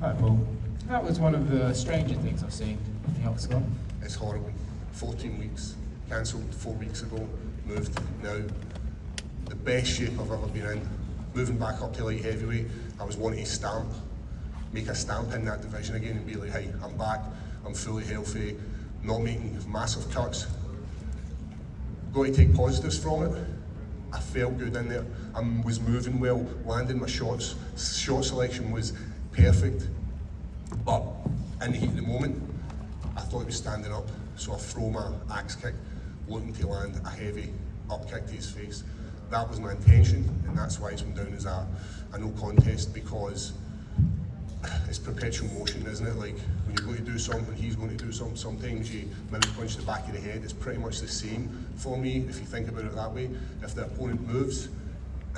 Hi, Paul. That was one of the stranger things I've seen in the Octagon. It's horrible. 14 weeks, cancelled 4 weeks ago, moved now. The best shape I've ever been in. Moving back up to light heavyweight, I was wanting to make a stamp in that division again and be like, hey, I'm back, I'm fully healthy, not making massive cuts. Got to take positives from it. I felt good in there. I was moving well, landing my shots. Shot selection was perfect. But in the heat of the moment, I thought he was standing up, so I throw my axe kick, looking to land a heavy up kick to his face. That was my intention, and that's why it's went down as a no contest, because it's perpetual motion, isn't it? Like, when you're going to do something, he's going to do something, sometimes you maybe punch the back of the head. It's pretty much the same for me, if you think about it that way. If the opponent moves,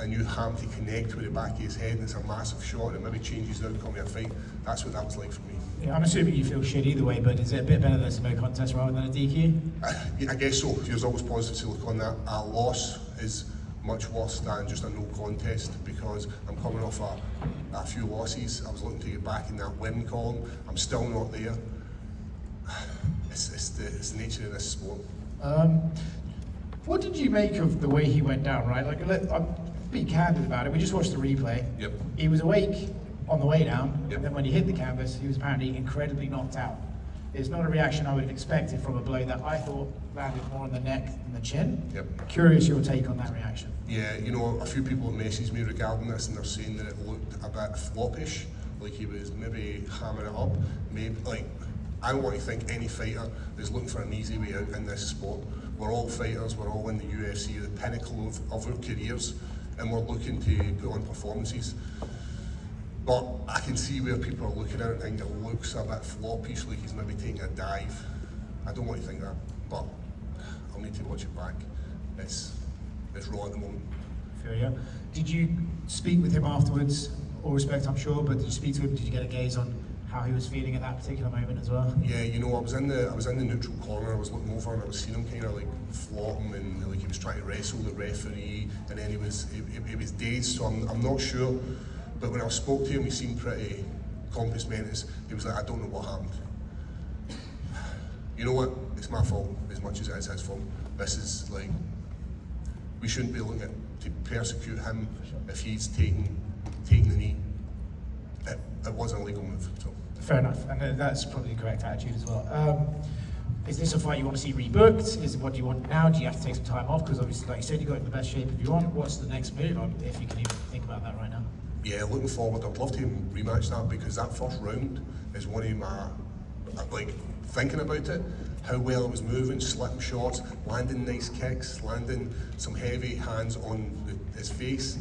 and you happen to connect with the back of his head, and it's a massive shot, and it maybe changes the outcome of a fight, that's what that was like for me. Yeah, I'm assuming you feel shit either way, but is it a bit better than a no contest rather than a DQ? I guess so. There's always positive to look on that. A loss is much worse than just a no contest, because I'm coming off a few losses. I was looking to get back in that win column. I'm still not there. It's the nature of this sport. What did you make of the way he went down, right? Like, I'll be candid about it. We just watched the replay. Yep. He was awake on the way down, Yep. and then when he hit the canvas, he was apparently incredibly knocked out. It's not a reaction I would have expected from a blow that I thought landed more on the neck than the chin. Yep. Curious your take on that reaction. Yeah, you know, a few people have messaged me regarding this, and they're saying that it looked a bit floppish, like he was maybe hamming it up. Maybe, like, I don't want to think any fighter is looking for an easy way out in this sport. We're all fighters, we're all in the UFC, the pinnacle of our careers, and we're looking to put on performances. But I can see where people are looking at it and think it looks a bit floppish, like he's maybe taking a dive. I don't want to think that, but I'll need to watch it back. It's raw at the moment. Feel you. Did you speak with him afterwards? All respect, I'm sure, but did you speak to him? Did you get a gaze on how he was feeling at that particular moment as well? Yeah, you know, I was in the neutral corner. I was looking over and I was seeing him kind of like floating, and like he was trying to wrestle the referee, and then he was dazed. So I'm not sure. But when I spoke to him, he seemed pretty compos mentis. He was like, I don't know what happened. You know what? It's my fault as much as it is his fault. This is like, we shouldn't be looking to persecute him if he's taking the knee. It was an illegal move. So. Fair enough, and that's probably the correct attitude as well. Is this a fight you want to see rebooked? Is it what do you want now? Do you have to take some time off? Because obviously, like you said, you got in the best shape if you want. What's the next move, if you can even think about that right now? Yeah, looking forward. I'd love to rematch that, because that first round is one of my, like, thinking about it, how well I was moving, slipping shots, landing nice kicks, landing some heavy hands on his face.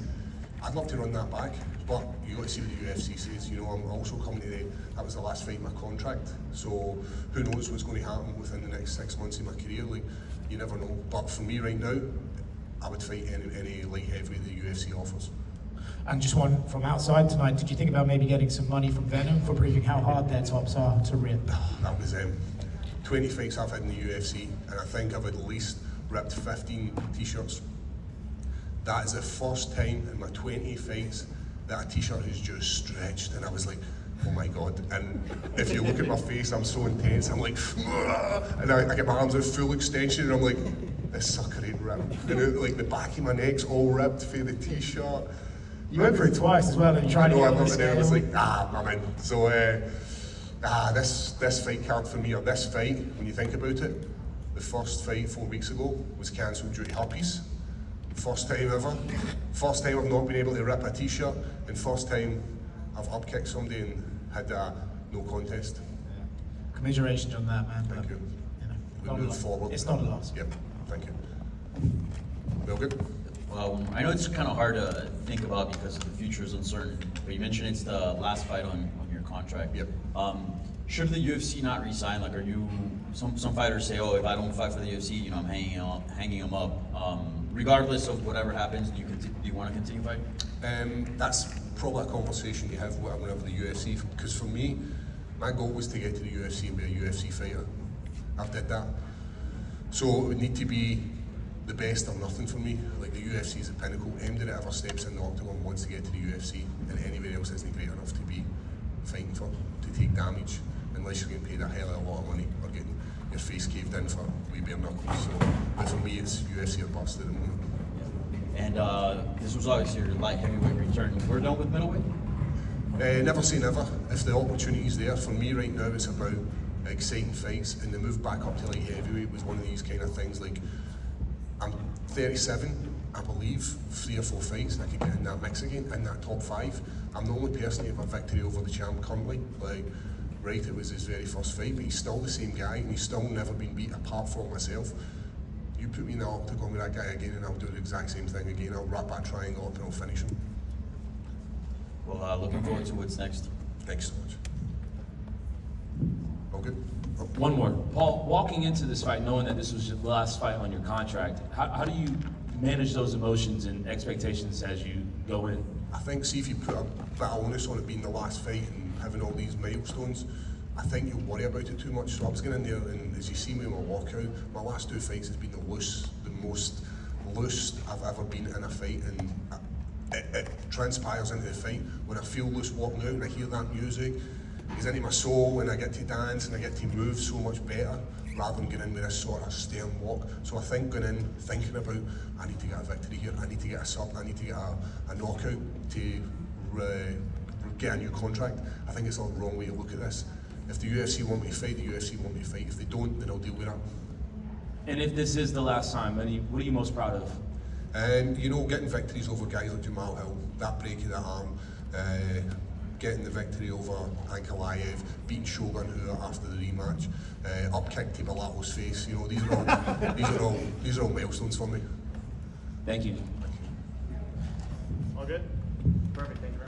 I'd love to run that back, but you got to see what the UFC says. You know, I'm also coming to that was the last fight in my contract, so who knows what's going to happen within the next 6 months of my career. Like, you never know. But for me right now, I would fight any light heavyweight the UFC offers. And just one from outside tonight, did you think about maybe getting some money from Venom for proving how hard their tops are to rip? That was 20 fights I've had in the UFC, and I think I've at least ripped 15 t-shirts. That is the first time in my 20 fights that a t-shirt has just stretched, and I was like, oh my God. And if you look at my face, I'm so intense, I'm like, and I get my arms out full extension, and I'm like, this sucker ain't ripped. And like the back of my neck's all ripped for the t-shirt. You went for it twice as well, and you tried to get on the scale. I was like, I'm in. So, this fight card for me, or this fight, when you think about it, the first fight 4 weeks ago was cancelled due to herpes. First time ever. First time I've not been able to rip a t-shirt, and first time I've upkicked somebody and had a no contest. Yeah. Commiserations on that, man. Thank you. Know, we move forward. It's not a loss. Yep, thank you. Well, good. I know it's kind of hard to think about because the future is uncertain, but you mentioned it's the last fight on your contract. Yep. Should the UFC not re-sign? Like, are you? Some fighters say, oh, if I don't fight for the UFC, you know, I'm hanging them up. Regardless of whatever happens, do you want to continue fighting? That's probably a conversation you have whenever the UFC. Because for me, my goal was to get to the UFC and be a UFC fighter. I've did that. So it would need to be the best or nothing for me. Like, the UFC is the pinnacle. Anybody that ever steps in the octagon wants to get to the UFC, and anybody else isn't great enough to be fighting for, to take damage, unless you're getting paid a hell of a lot of money or getting your face caved in for way bare knuckles. So, but for me, it's UFC or bust at the moment. And this was obviously your light heavyweight return. We're done with middleweight? Never say never. If the opportunity's there, for me right now, it's about exciting fights, and the move back up to light heavyweight was one of these kind of things. Like, I'm 37, I believe 3 or 4 fights, I could get in that mix again, in that top 5. I'm the only person to have a victory over the champ currently. Like, right, it was his very first fight, but he's still the same guy, and he's still never been beat apart from myself. You put me in the octagon with that guy again, and I'll do the exact same thing again. I'll wrap that triangle up and I'll finish him. Well, looking forward to what's next. Thanks so much. All good? Oh. One more. Paul, walking into this fight, knowing that this was your last fight on your contract, how do you manage those emotions and expectations as you go in? I think, see, if you put a bit of onus on it being the last fight and having all these milestones, I think you'll worry about it too much. So I was going in there, and as you see me in my walkout, my last 2 fights has been the most loose I've ever been in a fight, and it transpires into the fight. When I feel loose walking out and I hear that music, it's into my soul, and I get to dance and I get to move so much better, rather than going in with this sort of stern walk. So I think going in thinking about, I need to get a victory here, I need to get a sub, I need to get a knockout to get a new contract. I think it's all the wrong way to look at this. If the UFC want me to fight, the UFC want me to fight. If they don't, then I'll deal with that. And if this is the last time, what are you most proud of? You know, getting victories over guys like Jamal Hill, that break of the arm, getting the victory over Ankalaev, beating Shogun after the rematch, up kick to Belato's face. You know, these are all milestones for me. Thank you. All good? Perfect, thank you very much.